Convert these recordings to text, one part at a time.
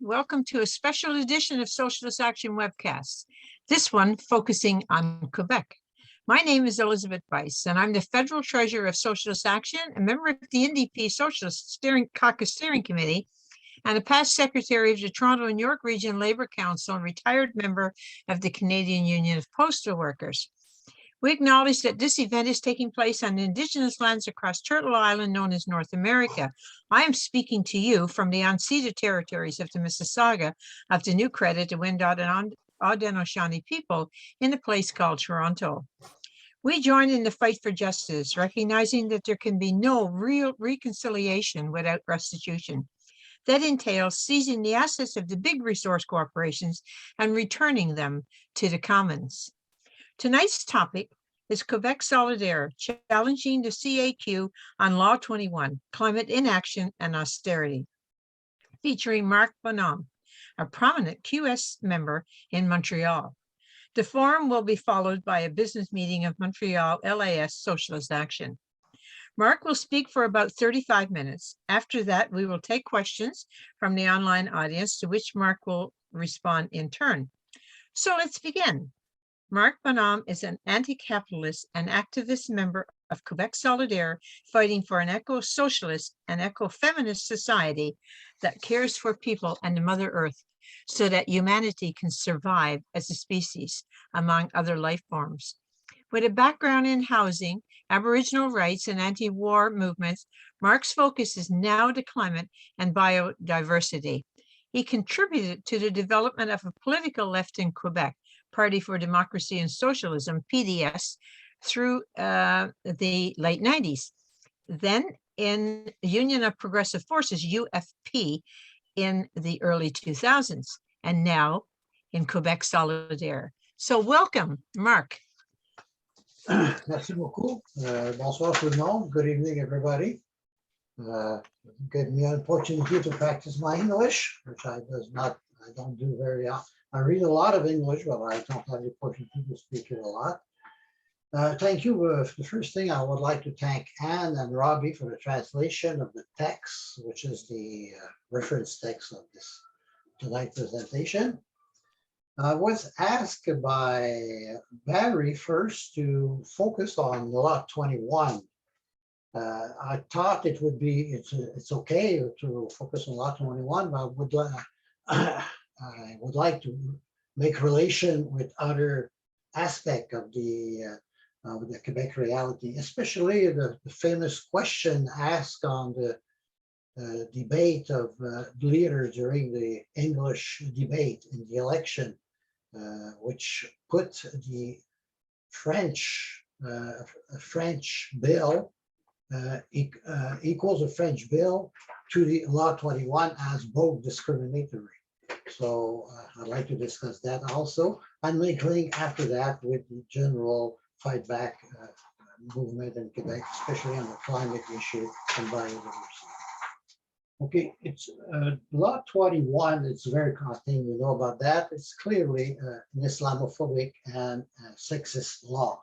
Welcome to a special edition of Socialist Action webcasts, this one focusing on Quebec. My name is Elizabeth Weiss, and I'm the Federal Treasurer of Socialist Action, a member of the NDP Socialist CAQ Steering Committee, and a past Secretary of the Toronto and York Region Labour Council, and retired member of the Canadian Union of Postal Workers. We acknowledge that this event is taking place on Indigenous lands across Turtle Island, known as North America. I am speaking to you from the unceded territories of the Mississauga of the New Credit, the Wendat, and Haudenosaunee people in a place called Toronto. We join in the fight for justice, recognizing that there can be no real reconciliation without restitution. That entails seizing the assets of the big resource corporations and returning them to the commons. Tonight's topic is Quebec Solidaire, challenging the CAQ on Law 21, Climate Inaction and Austerity, featuring Marc Bonhomme, a prominent QS member in Montreal. The forum will be followed by a business meeting of Montreal LAS Socialist Action. Marc will speak for about 35 minutes. After that, we will take questions from the online audience, to which Marc will respond in turn. So let's begin. Marc Bonhomme is an anti-capitalist and activist member of Quebec Solidaire, fighting for an eco-socialist and eco-feminist society that cares for people and the Mother Earth so that humanity can survive as a species among other life forms. With a background in housing, Aboriginal rights, and anti-war movements, Marc's focus is now the climate and biodiversity. He contributed to the development of a political left in Quebec, Party for Democracy and Socialism, PDS, through the late 90s. Then in Union of Progressive Forces, UFP, in the early 2000s, and now in Quebec Solidaire. So welcome, Marc. Merci beaucoup. Bonsoir tout le monde. Good evening, everybody. Give me an opportunity to practice my English, which I don't do very often. I read a lot of English, but I don't have the opportunity to speak it a lot. Thank you. The first thing, I would like to thank Anne and Robbie for the translation of the text, which is the reference text of this tonight's presentation. I was asked by Barry first to focus on Law 21. I thought it would be, it's okay to focus on Law 21, but I would like to make relation with other aspects of the Quebec reality, especially the famous question asked on the debate of leaders during the English debate in the election, which put the French bill equals a French bill to the Law 21 as both discriminatory. So I'd like to discuss that also, and make link after that with the general fight back movement in Quebec, especially on the climate issue and biodiversity. Okay, it's Law 21. It's very contained. We know about that. It's clearly an Islamophobic and sexist law,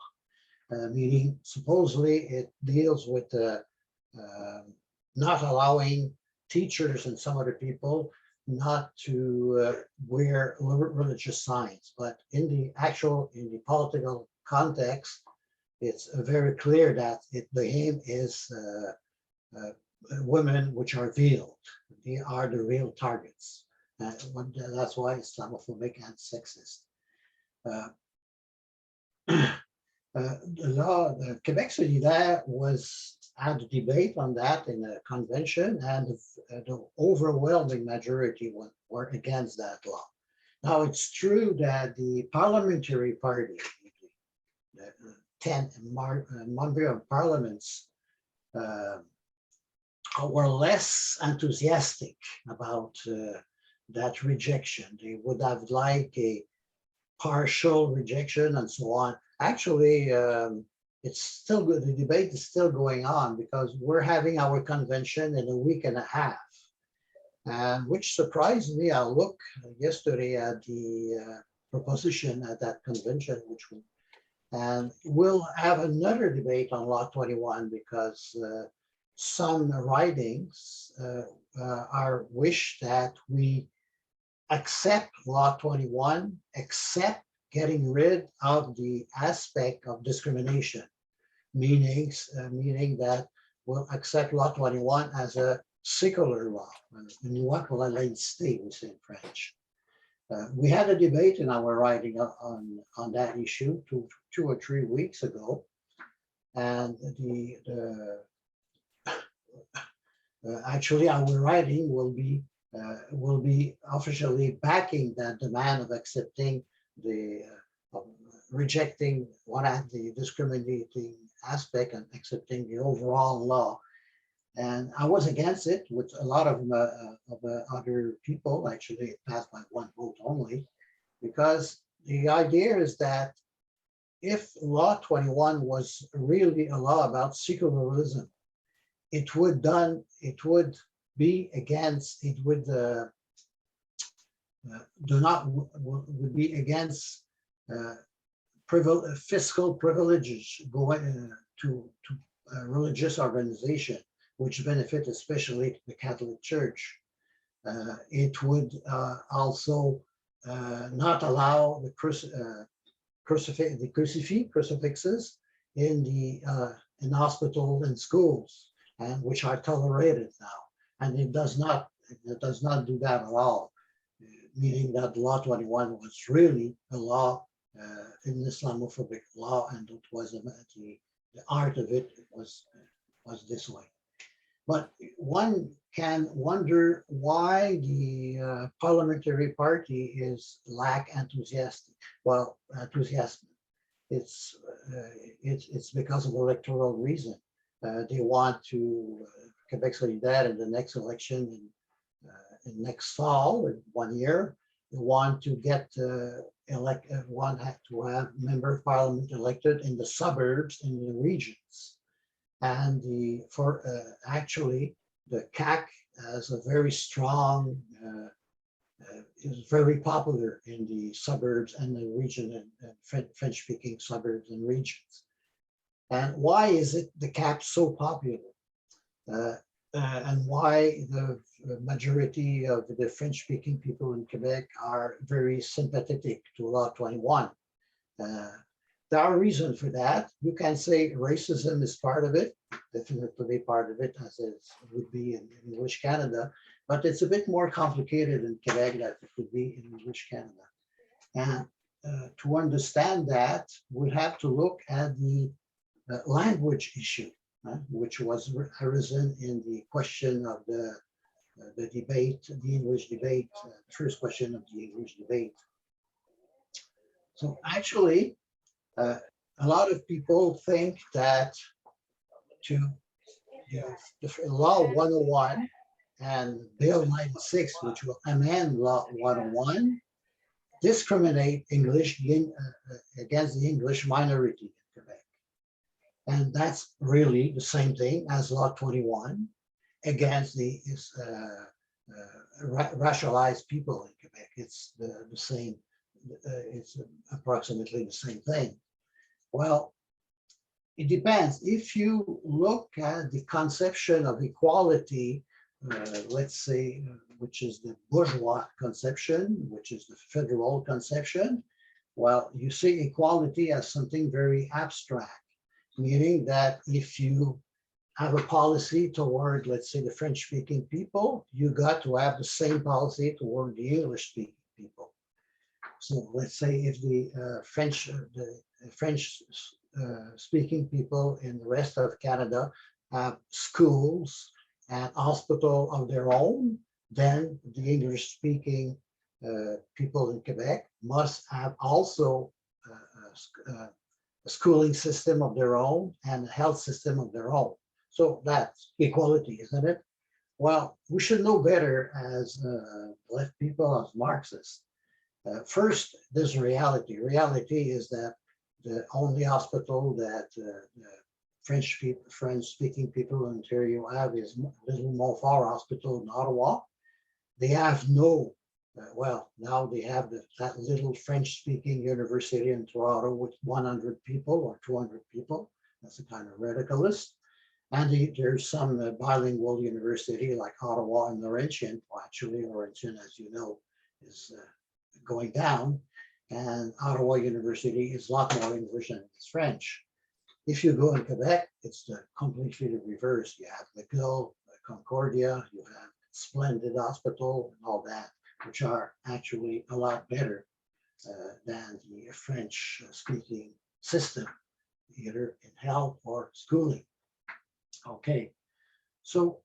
meaning supposedly it deals with not allowing teachers and some other people not to wear religious signs. But in the political context, it's very clear that the aim is women which are veiled. They are the real targets. That's why Islamophobic and sexist. The Quebec Solidaire had a debate on that in a convention, and the overwhelming majority were against that law. Now, it's true that the parliamentary party, the 10 member of parliaments, were less enthusiastic about that rejection. They would have liked a partial rejection and so on. Actually, it's still good. The debate is still going on because we're having our convention in a week and a half, which surprised me. I looked yesterday at the proposition at that convention, and we'll have another debate on Law 21 because some writings are wish that we accept Law 21, except getting rid of the aspect of discrimination, meaning that we'll accept Law 21 as a secular law, une loi pour la laïcité, we say in French. We had a debate in our writing on that issue two or 3 weeks ago, and actually our writing will be officially backing that demand of accepting rejecting the discriminating aspect and accepting the overall law. And I was against it with a lot of other people. Actually, it passed by 1 vote only, because the idea is that if Law 21 was really a law about secularism, it would be against fiscal privileges going to religious organization, which benefit especially the Catholic Church. It would also not allow the crucifixes in hospitals and schools, and which are tolerated now. And it does not do that at all, meaning that Law 21 was really a law, an Islamophobic law, and it was the art of it was this way. But one can wonder why the parliamentary party is enthusiastic. Well, enthusiastic. It's because of electoral reason. They want to Quebec Solidaire in the next election in next fall, in 1 year. They want to get to have member of parliament elected in the suburbs, in the regions. And actually, the CAQ has a very strong, is very popular in the suburbs and the region and French-speaking suburbs and regions. And why is the CAQ so popular? And why the majority of the French-speaking people in Quebec are very sympathetic to Law 21? There are reasons for that. You can say racism is part of it, definitely part of it, as it would be in English Canada, but it's a bit more complicated in Quebec than it would be in English Canada. And to understand that, we have to look at the language issue, which was arisen in the question of the debate, the English debate, first question of the English debate. So actually, a lot of people think that the Law 101 and Bill 96, which will amend Law 101, discriminate against the English minority in Quebec. And that's really the same thing as Law 21 against the racialized people in Quebec. It's the same, it's approximately the same thing. Well, it depends. If you look at the conception of equality, let's say, which is the bourgeois conception, which is the federal conception, well, you see equality as something very abstract, meaning that if you have a policy toward, let's say, the French-speaking people, you got to have the same policy toward the English-speaking people. So let's say if the French-speaking people in the rest of Canada have schools and hospital of their own, then the English-speaking people in Quebec must have also a schooling system of their own and a health system of their own. So that's equality, isn't it? Well, we should know better as left people, as Marxists. First, there's reality. Reality is that the only hospital that French-speaking people in Ontario have is Little Montfort Hospital in Ottawa. They have no, well, now they have that little French-speaking university in Toronto with 100 people or 200 people. That's a kind of radicalist. And there's some bilingual university like Ottawa and Laurentian. Well, actually, Laurentian, as you know, going down, and Ottawa University is a lot more English than it's French. If you go in Quebec, it's the completely the reverse. You have McGill, Concordia, you have Splendid Hospital and all that, which are actually a lot better than the French speaking system, either in health or schooling. Okay, so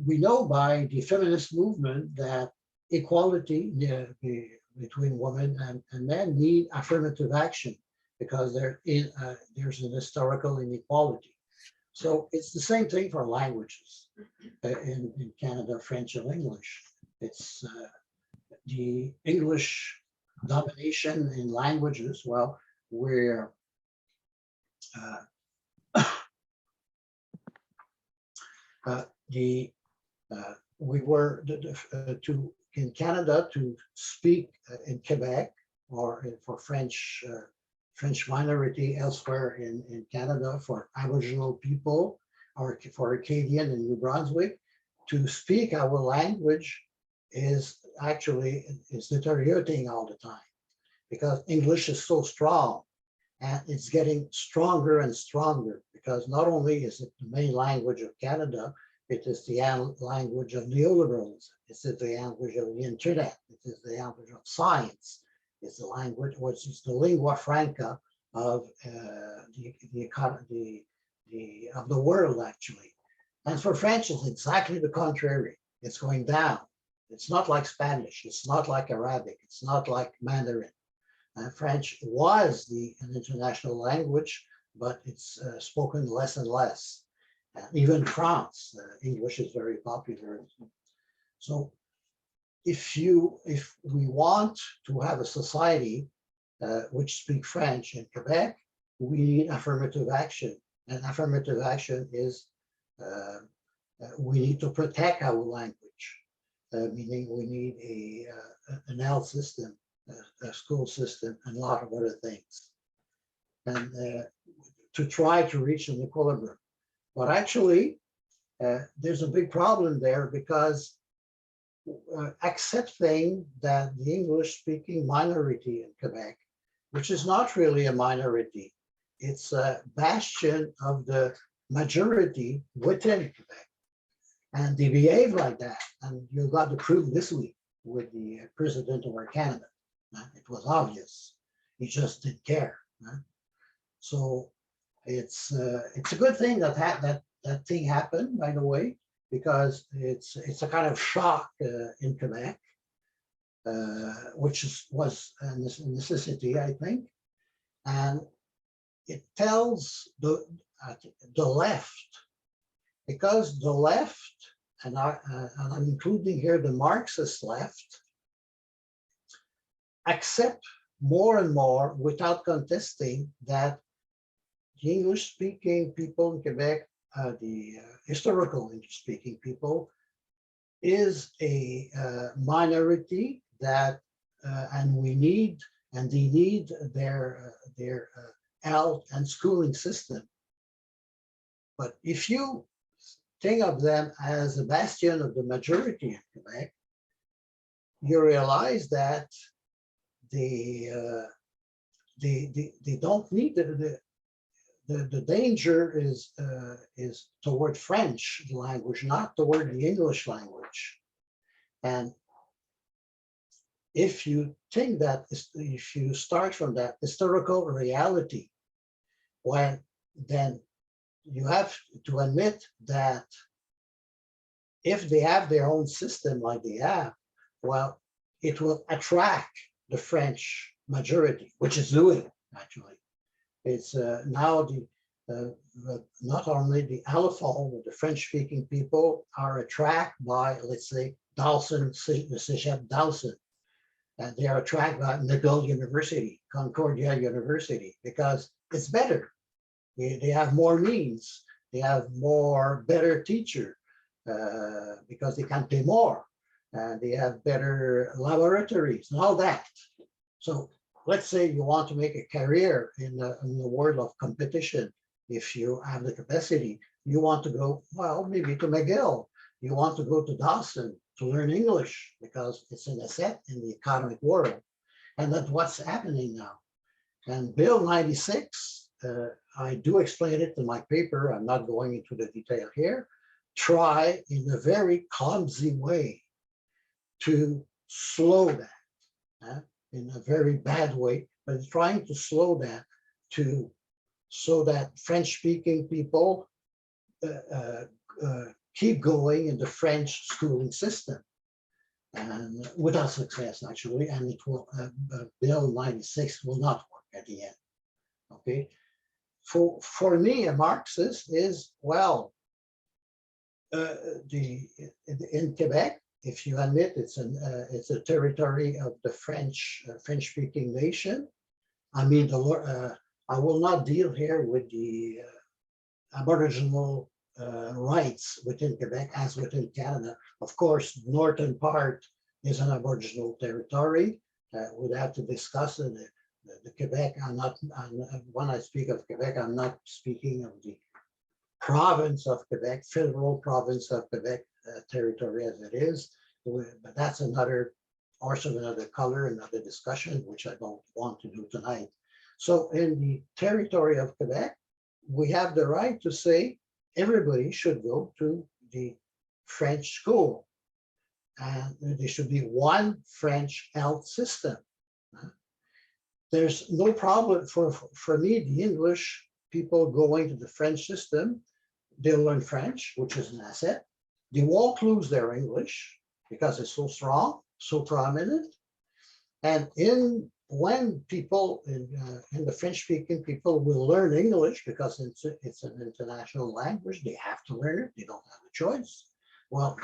we know by the feminist movement that equality between women and men need affirmative action because there's an historical inequality. So it's the same thing for languages in Canada, French and English. It's the English domination in languages, well, where we were in Canada to speak in Quebec or for French minority elsewhere in Canada, for Aboriginal people or for Acadian in New Brunswick, to speak our language is deteriorating all the time because English is so strong, and it's getting stronger and stronger because not only is it the main language of Canada, it is the language of neoliberalism. It is the language of the internet. It is the language of science. It's the language, which is the lingua franca of the economy of the world, actually. And for French, it's exactly the contrary. It's going down. It's not like Spanish. It's not like Arabic. It's not like Mandarin. French was an international language, but it's spoken less and less. Even France, English is very popular. So if we want to have a society which speak French in Quebec, we need affirmative action. And affirmative action is we need to protect our language, meaning we need an health system, a school system, and a lot of other things, and to try to reach an equilibrium. But actually, there's a big problem there because accepting that the English-speaking minority in Quebec, which is not really a minority, it's a bastion of the majority within Quebec. And they behave like that. And you got to prove this week with the president of our Canada. It was obvious. He just didn't care. So it's a good thing that thing happened, by the way, because it's a kind of shock in Quebec, which was a necessity, I think, and it tells the left, because the left, and I'm including here the Marxist left, accept more and more without contesting that the English-speaking people in Quebec, the historical English-speaking people, is a minority that, and they need their health and schooling system. But if you think of them as a bastion of the majority in Quebec, you realize that they don't need the danger is toward French language, not toward the English language. And if you think that, if you start from that historical reality, well, then you have to admit that if they have their own system like they have, well, it will attract the French majority, which is doing, actually. It's now not only the allophone, but the French-speaking people are attracted by, let's say, Dawson, the Cégep Dawson, and they are attracted by McGill University, Concordia University, because it's better. They have more means. They have better teacher because they can pay more. And they have better laboratories and all that. So let's say you want to make a career in the world of competition. If you have the capacity, you want to go, well, maybe to McGill. You want to go to Dawson. to learn English because it's an asset in the economic world. And that's what's happening now. And Bill 96, I do explain it in my paper. I'm not going into the detail here. Try in a very clumsy way to slow that, in a very bad way, but it's trying to slow that so that French-speaking people keep going in the French schooling system, and without success actually, and it will Bill 96 will not work at the end. Okay, for me, a Marxist is, well, in Quebec, if you admit it's a territory of the French-speaking nation. I mean, I will not deal here with the Aboriginal rights within Quebec as within Canada. Of course, the northern part is an Aboriginal territory. We'd have to discuss it. The Quebec, when I speak of Quebec, I'm not speaking of the province of Quebec, federal province of Quebec territory as it is, but that's another horse of another color, another discussion, which I don't want to do tonight. So in the territory of Quebec, we have the right to say everybody should go to the French school, and there should be one French health system. There's no problem for me, the English people going to the French system, they'll learn French, which is an asset. They won't lose their English because it's so strong, so prominent. And when people in the French-speaking people will learn English because it's an international language, they have to learn it, they don't have a choice. Well,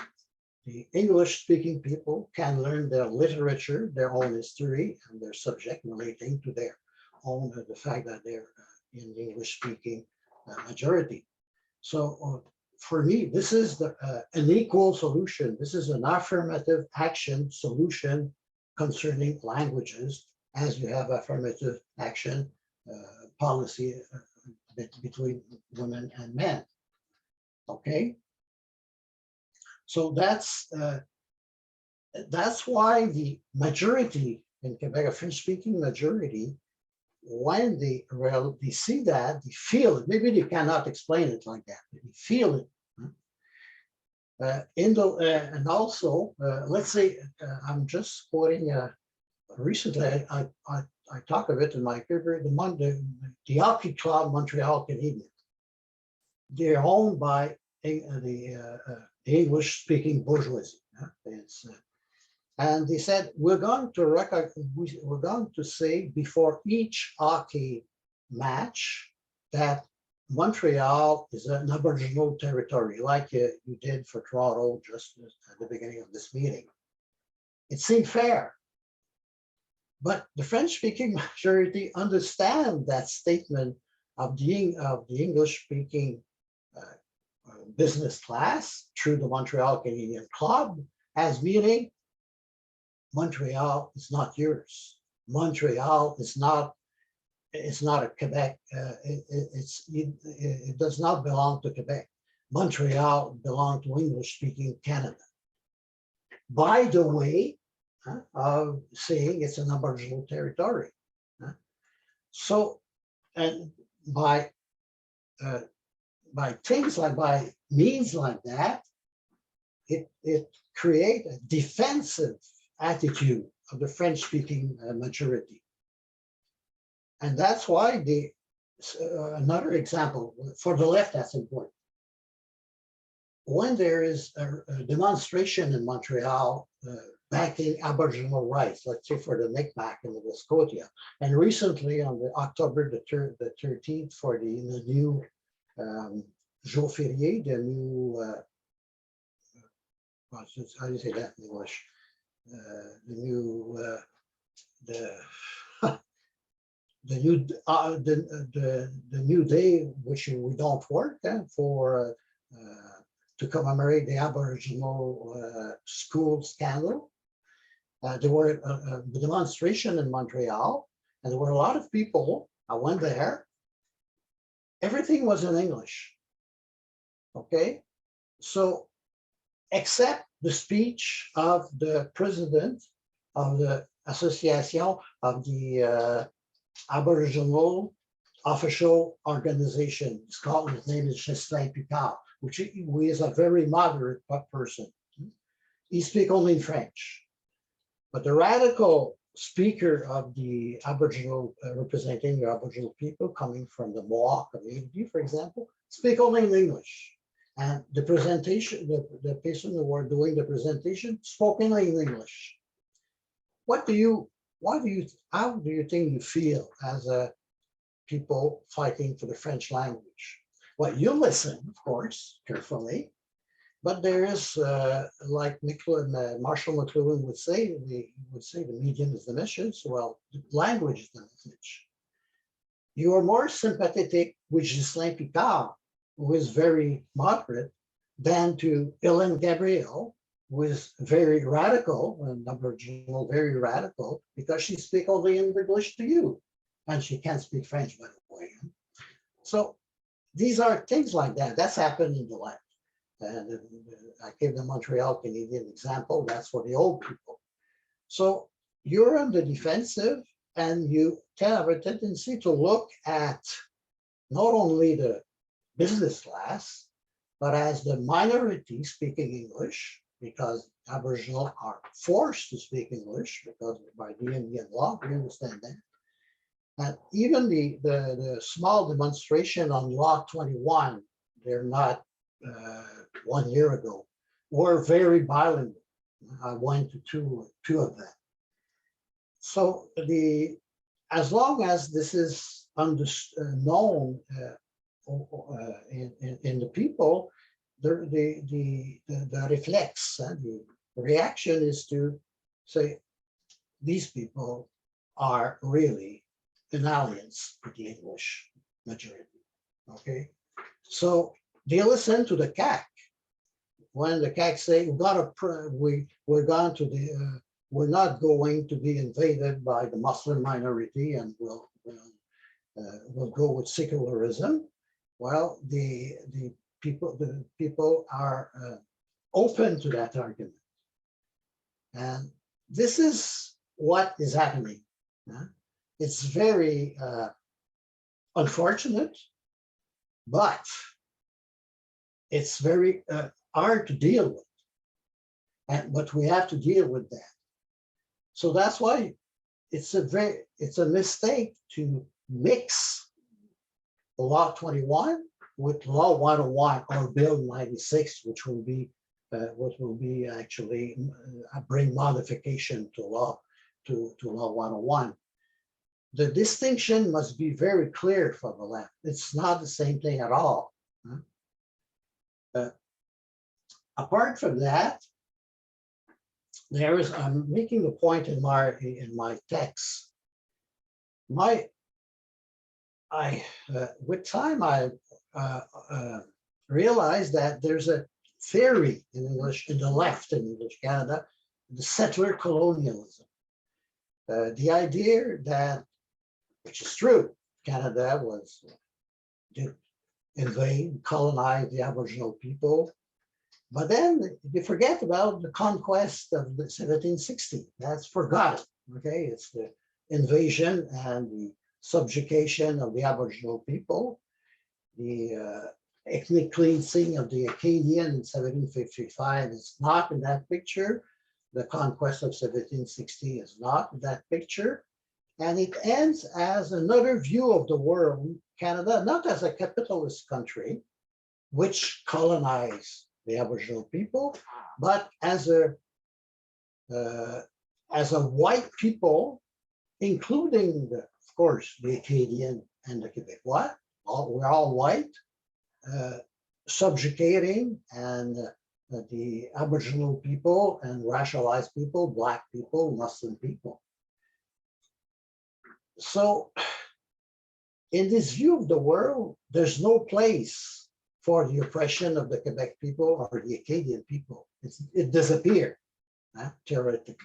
the English-speaking people can learn their literature, their own history, and their subject relating to their own, the fact that they're in the English-speaking majority. So for me, this is an equal solution. This is an affirmative action solution concerning languages, as you have affirmative action policy between women and men. Okay, so that's why the majority in Quebec, a French-speaking majority, when they see that, they feel it. Maybe they cannot explain it like that, but they feel it. And also, let's say, I'm just quoting, recently, I talk of it in my paper, the hockey club Montreal Canadiens. They're owned by the English-speaking bourgeoisie. And they said, we're going to say before each hockey match that Montreal is an Aboriginal territory, like you did for Toronto just at the beginning of this meeting. It seemed fair. But the French-speaking majority understand that statement of the English-speaking business class through the Montreal Canadian Club as meaning Montreal is not yours. Montreal is not. It's not a Quebec. It does not belong to Quebec. Montreal belongs to English-speaking Canada. By the way of saying it's an Aboriginal territory. So, and by things like, by means like that, it creates a defensive attitude of the French-speaking majority. And that's why another example, for the left, that's important. When there is a demonstration in Montreal backing Aboriginal rights, let's say for the Micmac and the Scotia, and recently on the October the 13th for the new jour férié, the new, how do you say that in English? The new day which we don't work for to commemorate the Aboriginal school scandal. There were a demonstration in Montreal, and there were a lot of people. I went there. Everything was in English. Okay, so except the speech of the president of the Association of the Aboriginal Official Organization. His name is Ghislain Picard, which is a very moderate person. He speaks only in French. But the radical speaker of the Aboriginal, representing the Aboriginal people coming from the Mohawk community, for example, speak only in English. And the presentation, the person who were doing the presentation spoke only in English. How do you think you feel as a people fighting for the French language? Well, you listen, of course, carefully, but there is, like Marshall McLuhan would say, the medium is the message. Well, the language is the message. You are more sympathetic with Ghislain Picard, who is very moderate, than to Hélène Gabriel, who is very radical, and Aboriginal, very radical, because she speaks only in English to you, and she can't speak French, by the way. So these are things like that. That's happened in the left. And I gave the Montreal Canadian example. That's for the old people. So you're on the defensive, and you have a tendency to look at not only the business class, but as the minority speaking English, because Aboriginal are forced to speak English because by the Indian law, we understand that. And even the small demonstration on Law 21, they're not 1 year ago, were very bilingual. I went to two of them. So as long as this is known in the people, the reflex, the reaction is to say these people are really in alliance with the English majority. Okay, so they listen to the CAQ. When the CAQ say we're not going to be invaded by the Muslim minority, and we'll go with secularism. Well, the people are open to that argument, and this is what is happening. It's very unfortunate, but it's very hard to deal with, but we have to deal with that. So that's why it's a mistake to mix Law 21 with Law 101 or Bill 96, which will be actually bring modification to Law 101. The distinction must be very clear for the left. It's not the same thing at all. Apart from that, I'm making the point in my text. With time, I realized that there's a theory in English, in the left in English Canada, the settler colonialism. The idea that, which is true, Canada did invade, colonize the Aboriginal people, but then they forget about the conquest of the 1760. That's forgotten. Okay, it's the invasion and the subjugation of the Aboriginal people, the ethnic cleansing of the Acadian in 1755 is not in that picture. The conquest of 1760 is not in that picture. And it ends as another view of the world, Canada, not as a capitalist country, which colonized the Aboriginal people, but as a white people, including, of course, the Acadian and the Quebecois. We're all white, subjugating and the Aboriginal people and racialized people, Black people, Muslim people. So in this view of the world, there's no place for the oppression of the Quebec people or the Acadian people. It disappeared, theoretically.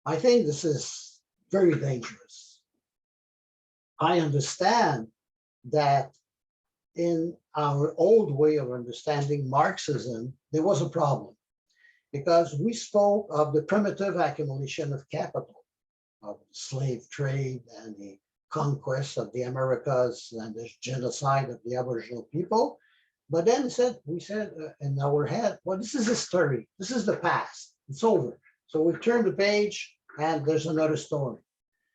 I think this is very dangerous. I understand that in our old way of understanding Marxism, there was a problem. because we spoke of the primitive accumulation of capital, of slave trade and the conquest of the Americas and the genocide of the Aboriginal people. But then we said in our head, well, this is history. This is the past. It's over. So we turn the page and there's another story.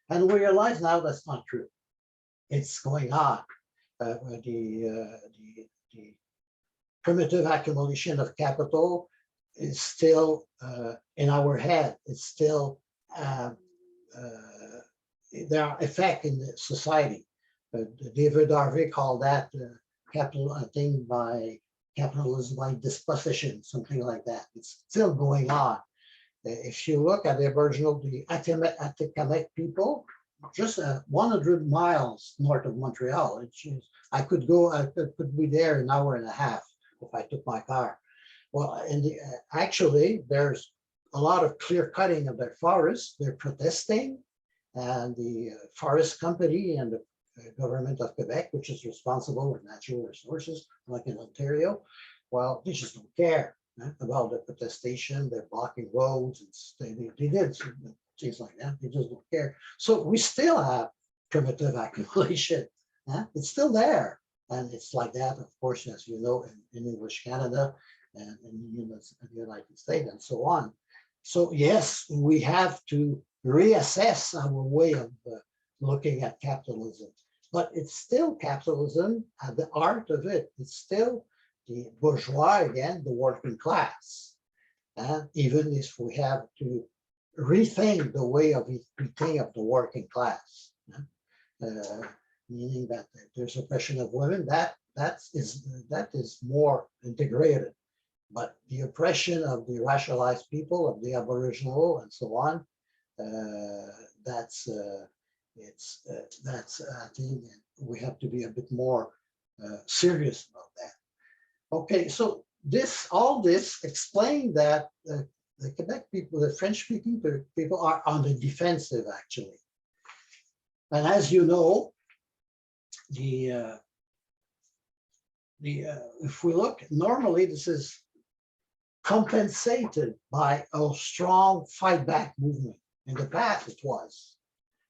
And we realize now that's not true. It's going on. The primitive accumulation of capital is still in our head. It's still, there are effects in the society. David Harvey called that capital, I think, by capitalism by dispossession, something like that. It's still going on. If you look at the Aboriginal, the Atikamek people, just 100 miles north of Montreal, I could be there an hour and a half if I took my car. Well, actually, there's a lot of clear cutting of their forests. They're protesting, and the forest company and the government of Quebec, which is responsible for natural resources, like in Ontario, well, they just don't care about the protestation. They're blocking roads, and they did things like that. They just don't care. So we still have primitive accumulation. It's still there. And it's like that, of course, as you know, in English Canada and in the United States and so on. So yes, we have to reassess our way of looking at capitalism. But it's still capitalism at the heart of it. It's still the bourgeois, again, the working class. And even if we have to rethink the way of thinking of the working class, meaning that there's oppression of women, that is more integrated. But the oppression of the racialized people, of the Aboriginal and so on, that's I think we have to be a bit more serious about that. Okay, so all this explains that the Quebec people, the French-speaking people, are on the defensive actually. And as you know, if we look, normally this is compensated by a strong fight back movement. In the past, it was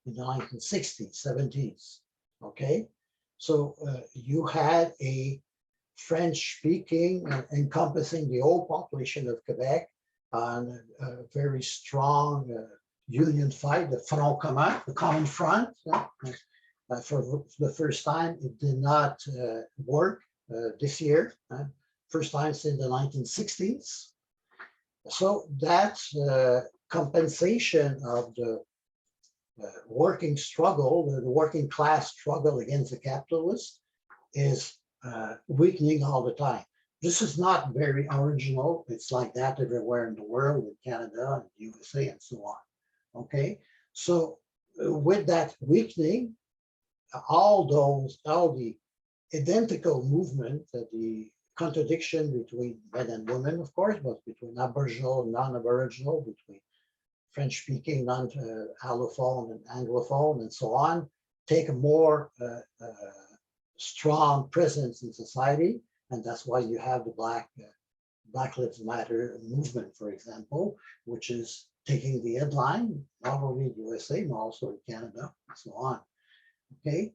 in the 1960s, 70s. Okay, so you had a French-speaking encompassing the whole population of Quebec on a very strong union fight, the Front Commun, the Common Front. For the first time, it did not work this year. First time since the 1960s. So that compensation of the working struggle, the working class struggle against the capitalists is weakening all the time. This is not very original. It's like that everywhere in the world, in Canada and the USA and so on. Okay, so with that weakening, all the identical movement, the contradiction between men and women, of course, but between Aboriginal and non-Aboriginal, between French-speaking, non-allophone and Anglophone, and so on, take a more strong presence in society, and that's why you have the Black Lives Matter movement, for example, which is taking the headline, not only in the USA, but also in Canada, and so on. Okay.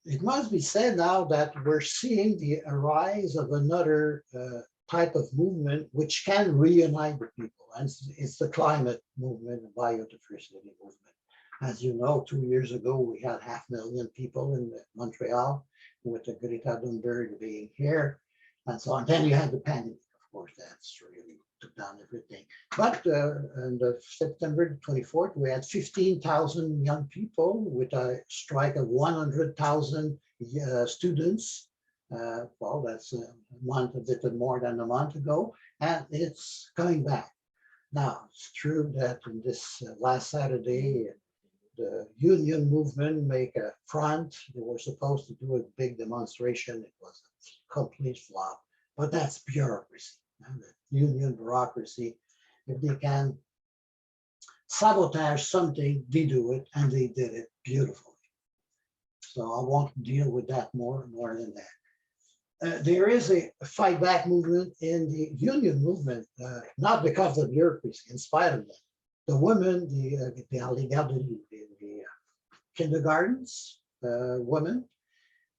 It must be said now that we're seeing the rise of another type of movement which can reunite the people, and it's the climate movement, the biodiversity movement. As you know, 2 years ago, we had 500,000 people in Montreal, with the Greta Thunberg being here, and so on. Then you had the pandemic, of course, that's really took down everything. But on September 24th, we had 15,000 young people with a strike of 100,000 students. Well, that's a bit more than a month ago, and it's coming back. Now, it's true that in this last Saturday, the union movement make a front. They were supposed to do a big demonstration. It was a complete flop, but that's bureaucracy. The union bureaucracy, if they can sabotage something, they do it, and they did it beautifully. So I won't deal with that more than that. there is a fight back movement in the union movement, not because of the bureaucracy, in spite of that. The women, the kindergartens, women,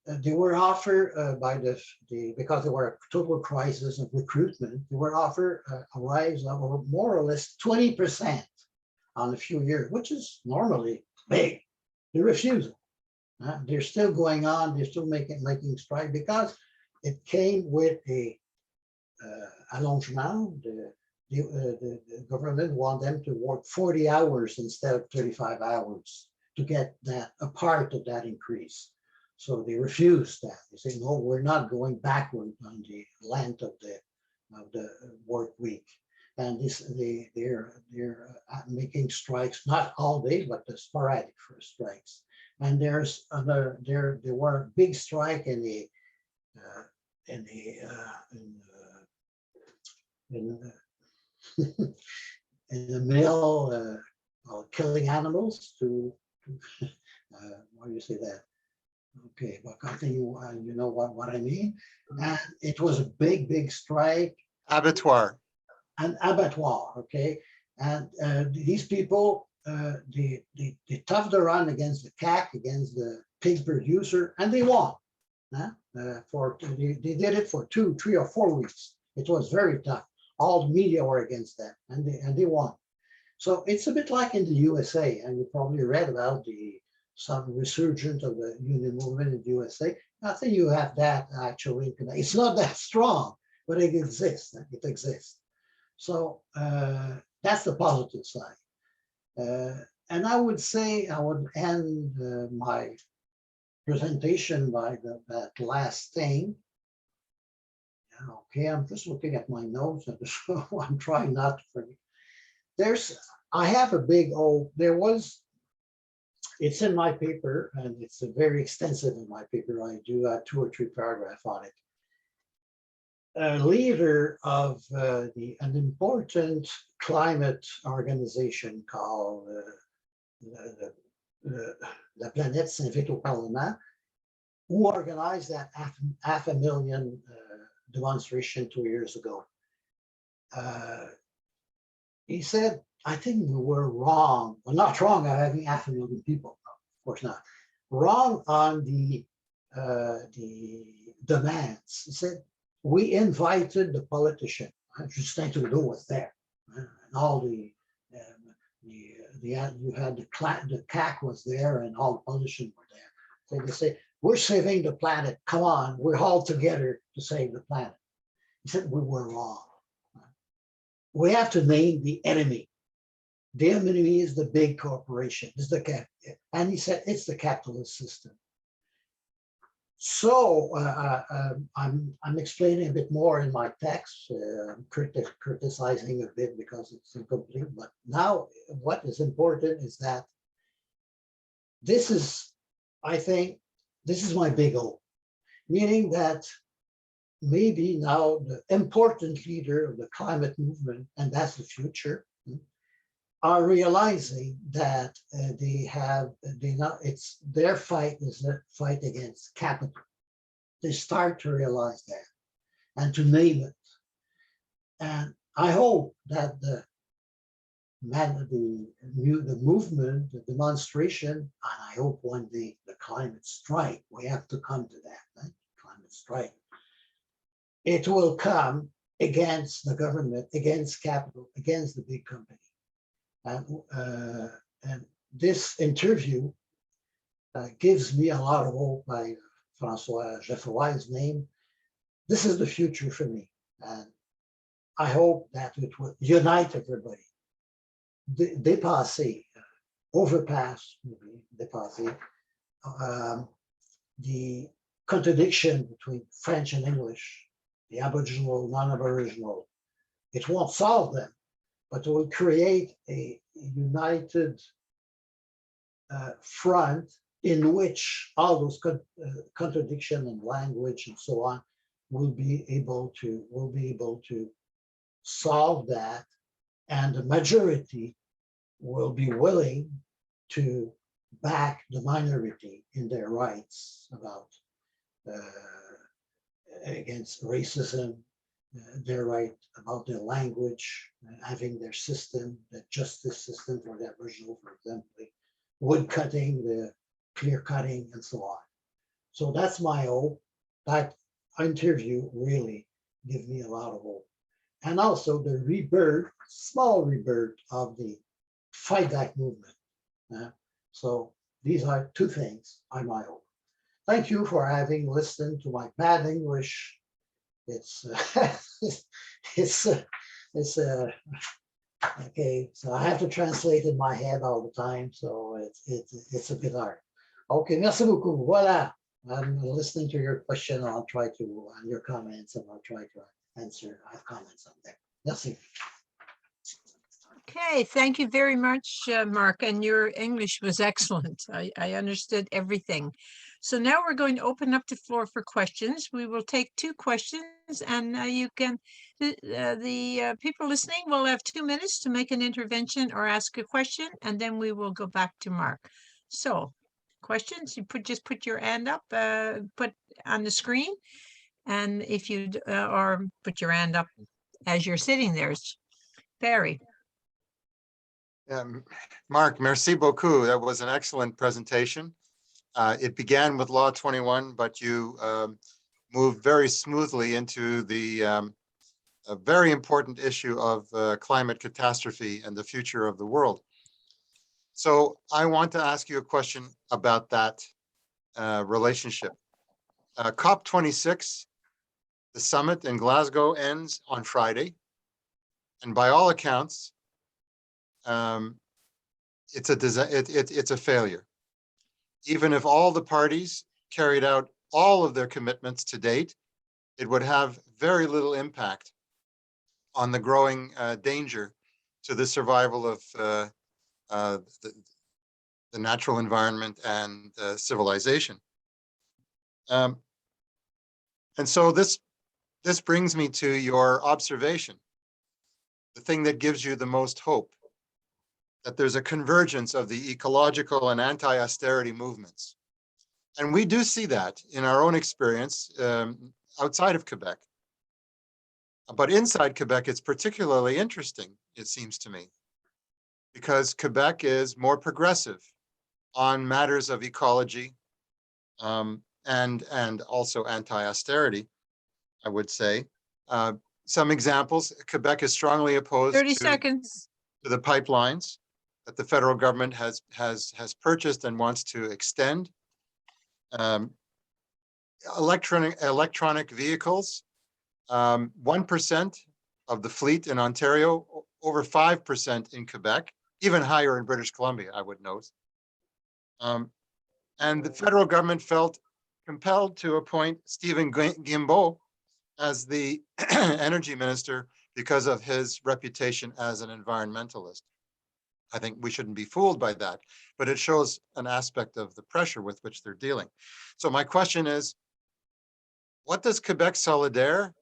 they were offered by because there were a total crisis of recruitment, they were offered a rise of more or less 20% on a few years, which is normally big. They refuse it. They're still going on, they're still making strike because it came with a allongement. The government want them to work 40 hours instead of 35 hours to get that a part of that increase. So they refuse that. They say, no, we're not going backward on the length of the work week. And they're making strikes, not all day, but the sporadic for strikes. And there were a big strike in the mill, killing animals to why do you say that? Okay, but continue. You know what I mean. And it was a big strike. Abattoir. An abattoir. Okay, and these people they toughed their run against the CAQ, against the pig producer, and they won. They did it for 2, 3, or 4 weeks. It was very tough. All the media were against that, and they won. So it's a bit like in the USA, and you probably read about some resurgence of the union movement in the USA. I think you have that actually. It's not that strong, but it exists. It exists. So that's the positive side. And I would say I would end my presentation by that last thing. Okay, I'm just looking at my notes, and I'm trying not to forget. I have a big it's in my paper, and it's very extensive in my paper. I do 2 or 3 paragraphs on it. A leader of an important climate organization called La Planète s'invite au Parlement, who organized that 500,000 demonstration 2 years ago. He said, I think we were wrong. Well, not wrong on having 500,000 people, of course not. Wrong on the demands. He said, we invited the politician. Justin Trudeau was there, and all you had the CAQ was there, and all the politicians were there. So they say, we're saving the planet. Come on, we're all together to save the planet. He said, we were wrong. We have to name the enemy. The enemy is the big corporation. It's the CAQ. And he said, it's the capitalist system. So I'm explaining a bit more in my text, criticizing a bit because it's incomplete. But now what is important is that I think this is my big goal, meaning that maybe now the important leader of the climate movement, and that's the future, are realizing that their fight is a fight against capital. They start to realize that and to name it. And I hope that the movement, the demonstration, and I hope one day the climate strike, we have to come to that, right? Climate strike. It will come against the government, against capital, against the big company. And this interview gives me a lot of hope by François Geoffroy's name. This is the future for me. And I hope that it will unite everybody. Dépasser, overpass, dépasser, the contradiction between French and English, the Aboriginal, non-Aboriginal. It won't solve them, but it will create a united front in which all those contradiction in language and so on will be able to solve that, and the majority will be willing to back the minority in their rights about against racism, their right about their language, having their system, the justice system for the Aboriginal, for example, the wood cutting, the clear cutting, and so on. So that's my hope. That interview really gave me a lot of hope. And also the rebirth, small rebirth of the Fight Back movement. So these are two things I might hope. Thank you for having listened to my bad English. It's okay. So I have to translate in my head all the time. So it's a bit hard. Okay, merci beaucoup. Voilà. I'm listening to your question. I'll try to on your comments, and I'll try to answer. I have comments on there. Merci. Okay, thank you very much, Mark, and your English was excellent. I understood everything. So now we're going to open up the floor for questions. We will take 2 questions, and you can, the people listening will have 2 minutes to make an intervention or ask a question, and then we will go back to Mark. So questions, you just put your hand up, put on the screen, and if you, or put your hand up as you're sitting there. Barry. Marc, merci beaucoup. That was an excellent presentation. It began with Law 21, but you moved very smoothly into the a very important issue of climate catastrophe and the future of the world. So I want to ask you a question about that relationship. COP26, the summit in Glasgow, ends on Friday. And by all accounts, it's a failure. Even if all the parties carried out all of their commitments to date, it would have very little impact on the growing danger to the survival of the natural environment and civilization. And so this brings me to your observation, the thing that gives you the most hope, that there's a convergence of the ecological and anti-austerity movements. And we do see that in our own experience outside of Quebec. But inside Quebec, it's particularly interesting, it seems to me, because Quebec is more progressive on matters of ecology and also anti-austerity, I would say. Some examples: Quebec is strongly opposed 30 seconds. To the pipelines that the federal government has purchased and wants to extend. Electronic vehicles, 1% of the fleet in Ontario, over 5% in Quebec, even higher in British Columbia, I would note. And the federal government felt compelled to appoint Stephen Guilbeault as the energy minister because of his reputation as an environmentalist. I think we shouldn't be fooled by that, but it shows an aspect of the pressure with which they're dealing. So my question is, what does Quebec Solidaire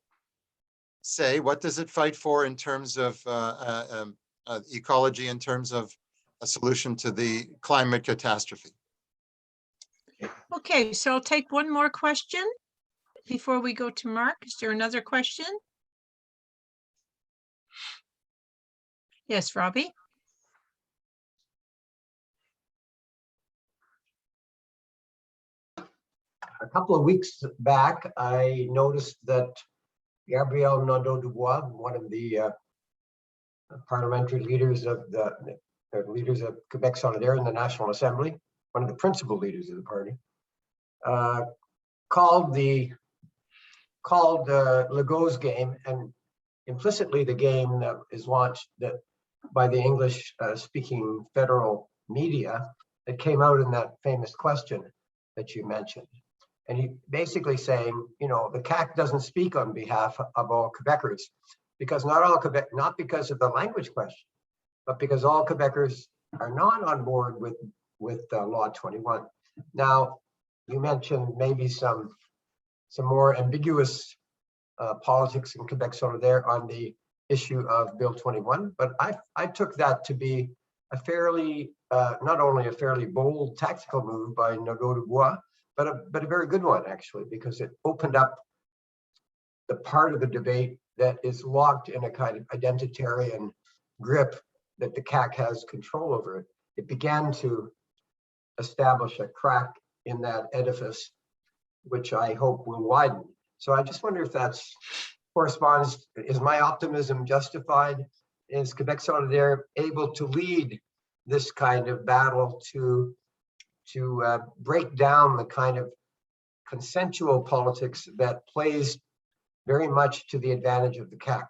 say? What does it fight for in terms of ecology, in terms of a solution to the climate catastrophe? Okay, so I'll take one more question before we go to Mark. Is there another question? Yes, Robbie. A couple of weeks back, I noticed that Gabriel Nadeau-Dubois, one of the parliamentary leaders of Quebec Solidaire in the National Assembly, one of the principal leaders of the party, called Legault's game, and implicitly the game that is launched by the English-speaking federal media that came out in that famous question that you mentioned. And he basically saying, you know, the CAQ doesn't speak on behalf of all Quebecers, because not because of the language question, but because all Quebecers are not on board with Law 21. Now, you mentioned maybe some more ambiguous politics in Quebec Solidaire on the issue of Bill 21, but I took that to be a fairly, not only a fairly bold tactical move by Nadeau-Dubois, but a very good one, actually, because it opened up the part of the debate that is locked in a kind of identitarian grip that the CAQ has control over it. It began to establish a crack in that edifice, which I hope will widen. So I just wonder if that's corresponds, is my optimism justified? Is Quebec Solidaire able to lead this kind of battle to break down the kind of consensual politics that plays very much to the advantage of the CAQ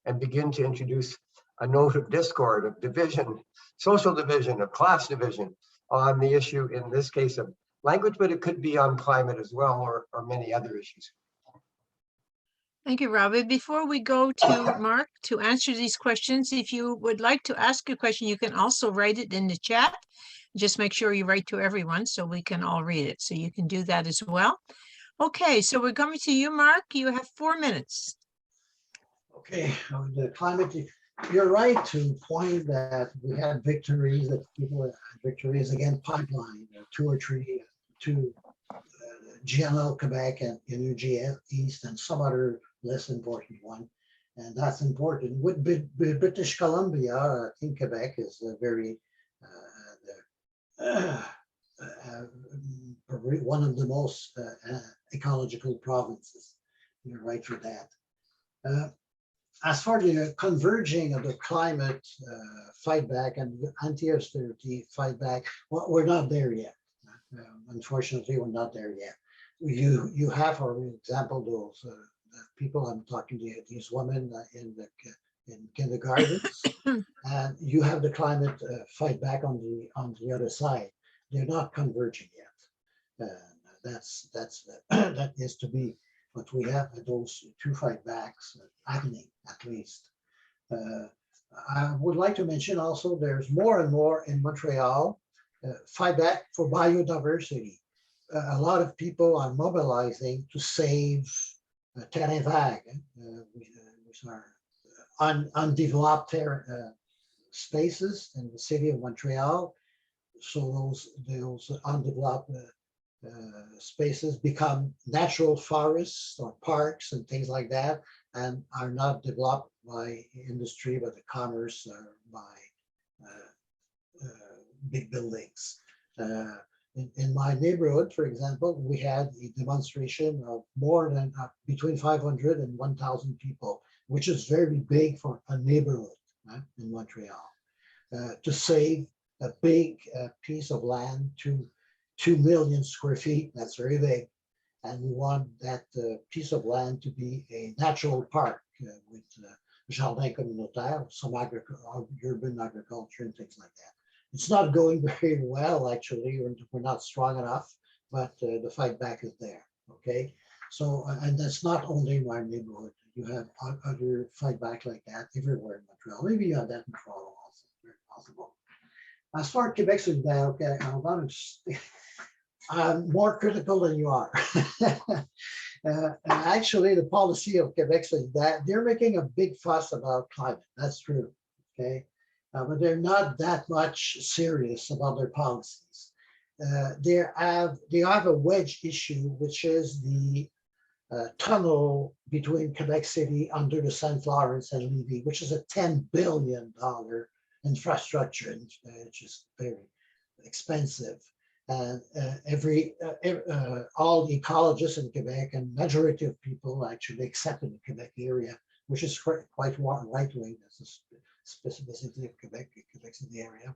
and begin to introduce a note of discord, of division, social division, of class division on the issue, in this case of language, but it could be on climate as well, or many other issues. Thank you, Robert. Before we go to Mark to answer these questions, if you would like to ask a question, you can also write it in the chat. Just make sure you write to everyone so we can all read it. So you can do that as well. Okay, so we're coming to you, Mark. You have 4 minutes. Okay, the climate, you're right to point that we had victories, that people had victories against pipeline, 2 or 3, GNL Quebec and Energy East, and some other less important one. And that's important. With British Columbia, I think Quebec is a very, one of the most ecological provinces. You're right for that. As far as the converging of the climate fight back and anti-austerity fight back, well, we're not there yet. Unfortunately, we're not there yet. You have, for example, those people I'm talking to, these women in kindergartens, and you have the climate fight back on the other side. They're not converging yet. That is to be, but we have those 2 fight backs happening at least. I would like to mention also there's more and more in Montreal fight back for biodiversity. A lot of people are mobilizing to save terrain vague, which are undeveloped spaces in the city of Montreal. So those undeveloped spaces become natural forests or parks and things like that, and are not developed by industry, but the commerce, by big buildings. In my neighborhood, for example, we had a demonstration of more than between 500 and 1,000 people, which is very big for a neighborhood in Montreal, to save a big piece of land, 2 million square feet. That's very big. And we want that piece of land to be a natural park with jardin communautaire, some urban agriculture and things like that. It's not going very well, actually. We're not strong enough, but the fight back is there, okay? So, and that's not only in our neighborhood. You have other fight back like that everywhere in Montreal. Maybe you have that in Toronto also, very possible. As far as Quebec Solidaire, okay, I'm more critical than you are. Actually, the policy of Quebec Solidaire, they're making a big fuss about climate. That's true, okay? But they're not that much serious about their policies. They have a wedge issue, which is the tunnel between Quebec City under the St. Lawrence and Levy, which is a $10 billion infrastructure, which is very expensive. And all the ecologists in Quebec and majority of people actually accept in the Quebec area, which is quite right-wing. That's a specificity of Quebec City area.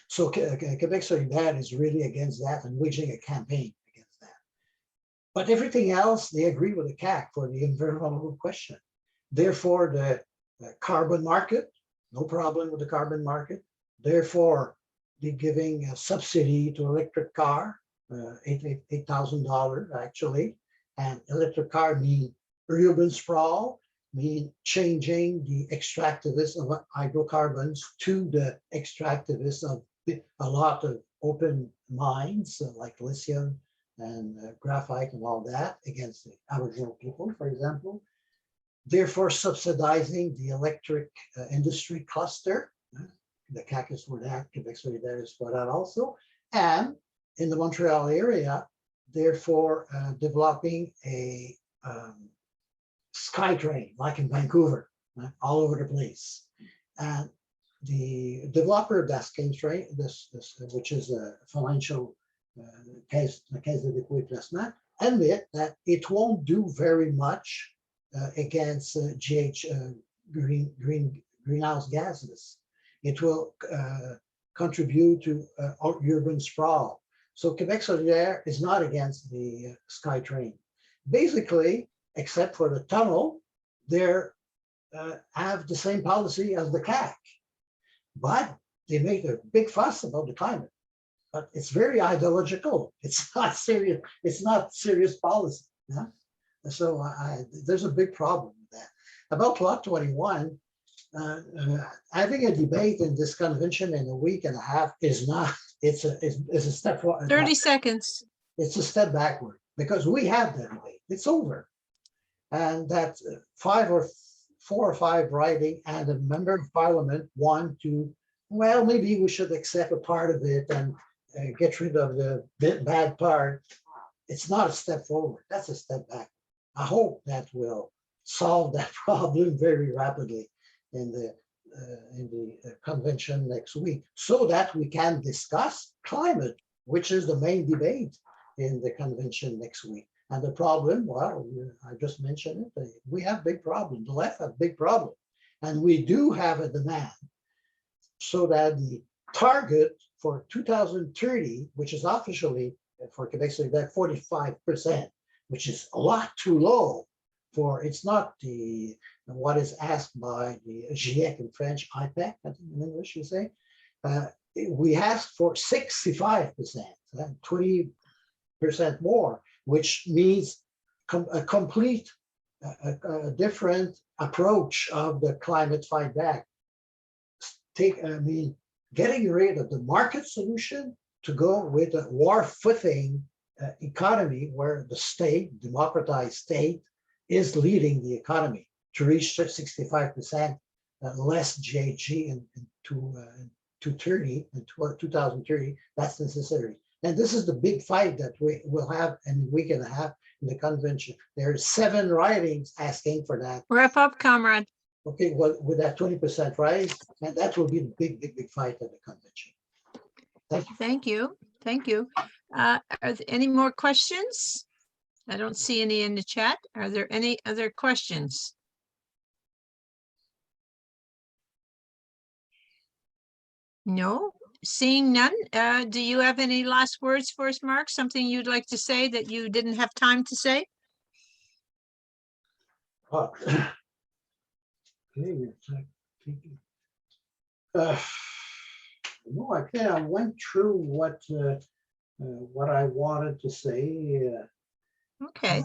So Quebec Solidaire is really against that and waging a campaign against that. But everything else, they agree with the CAQ for the environmental question. Therefore, the carbon market, no problem with the carbon market. Therefore, they're giving a subsidy to electric car, $8,000 actually. And electric car mean urban sprawl, mean changing the extractiveness of hydrocarbons to the extractiveness of a lot of open mines like lithium and graphite and all that against the Aboriginal people, for example. Therefore, subsidizing the electric industry cluster. The CAQ is for that, Quebec Solidaire is for that also. And in the Montreal area, therefore developing a SkyTrain, like in Vancouver, all over the place. And the developer of that SkyTrain, which is a financial case de dépôt placement, admit that it won't do very much against greenhouse gases. It will contribute to urban sprawl. So Quebec Solidaire is not against the SkyTrain. Basically, except for the tunnel, they have the same policy as the CAQ, but they make a big fuss about the climate. But it's very ideological. It's not serious. It's not serious policy. Yeah? So there's a big problem with that. About Lot 21, having a debate in this convention in a week and a half is not. It's a step forward. 30 seconds. It's a step backward because we had that debate. It's over, and that 4 or 5 writing and a member of parliament want to. Well, maybe we should accept a part of it and get rid of the bad part. It's not a step forward. That's a step back. I hope that will solve that problem very rapidly in the convention next week, so that we can discuss climate, which is the main debate in the convention next week. And the problem, well, I just mentioned it. We have big problem. The left have big problem, and we do have a demand, so that the target for 2030, which is officially for Quebec Solidaire 45%, which is a lot too low for, it's not the what is asked by the GIEC in French, IPEC, I think in English you say. We asked for 65%, 20% more, which means a complete, a different approach of the climate fight back. Getting rid of the market solution to go with a war-footing economy where the state, democratized state, is leading the economy to reach 65% less GHG in 2030. That's necessary. And this is the big fight that we will have in a week and a half in the convention. There are 7 writings asking for that. Wrap up, comrade. Okay, well, with that 20% rise, and that will be the big fight at the convention. Thank you. Thank you. Thank you. Are there any more questions? I don't see any in the chat. Are there any other questions? No, seeing none. Do you have any last words for us, Mark? Something you'd like to say that you didn't have time to say? No, I think I went through what I wanted to say. Okay.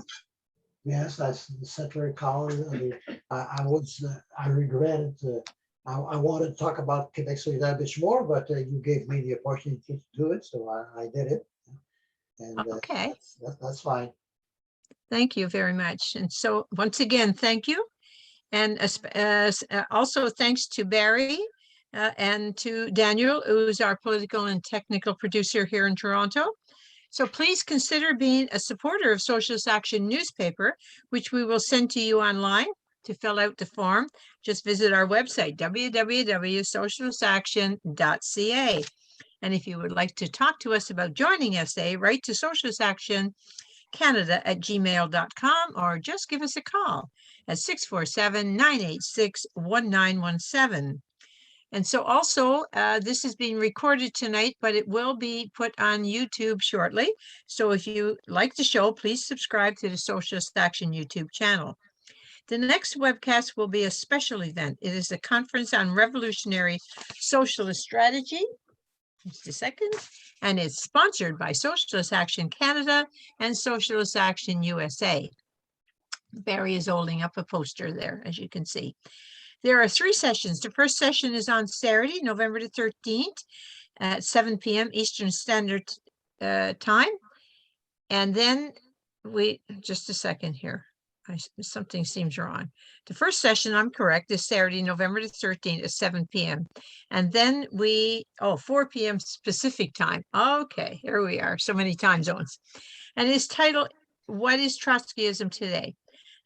Yes, that's the settler colony. I regretted. I wanted to talk about Quebec Solidaire a bit more, but you gave me the opportunity to do it, so I did it. And Okay. that's fine. Thank you very much. And so once again, thank you. And also thanks to Barry and to Daniel, who's our political and technical producer here in Toronto. So please consider being a supporter of Socialist Action newspaper, which we will send to you online. To fill out the form, just visit our website, www.socialistaction.ca. And if you would like to talk to us about joining SA, write to socialistactioncanada@gmail.com or just give us a call at 647-986-1917. And so also, this is being recorded tonight, but it will be put on YouTube shortly. So if you like the show, please subscribe to the Socialist Action YouTube channel. The next webcast will be a special event. It is a conference on revolutionary socialist strategy. Just a second. And it's sponsored by Socialist Action Canada and Socialist Action USA. Barry is holding up a poster there, as you can see. There are 3 sessions. The first session is on Saturday, November the 13th at 7 p.m. Eastern Standard Time. And then just a second here. Something seems wrong. The first session, I'm correct, is Saturday, November the 13th at 7 p.m. And then 4 p.m. Pacific time. Okay, here we are. So many time zones. And it's titled, What is Trotskyism Today?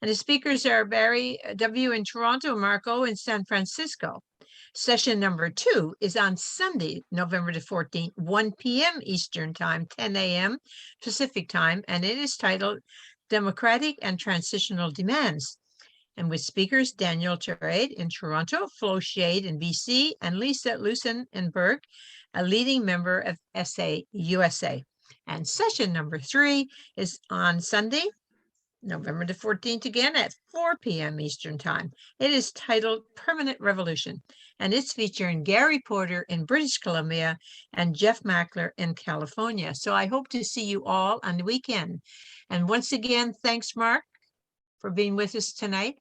And the speakers are Barry W. in Toronto, Marco in San Francisco. Session number 2 is on Sunday, November the 14th, 1 p.m. Eastern Time, 10 a.m. Pacific Time, and it is titled Democratic and Transitional Demands. And with speakers Daniel Terade in Toronto, Flo Shade in BC, and Lisa Lusenberg, a leading member of SA USA. And session number 3 is on Sunday, November the 14th, again at 4 p.m. Eastern Time. It is titled Permanent Revolution, and it's featuring Gary Porter in British Columbia and Jeff Mackler in California. So I hope to see you all on the weekend. And once again, thanks, Mark, for being with us tonight.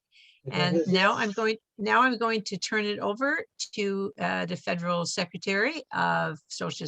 And now I'm going to turn it over to the Federal Secretary of Social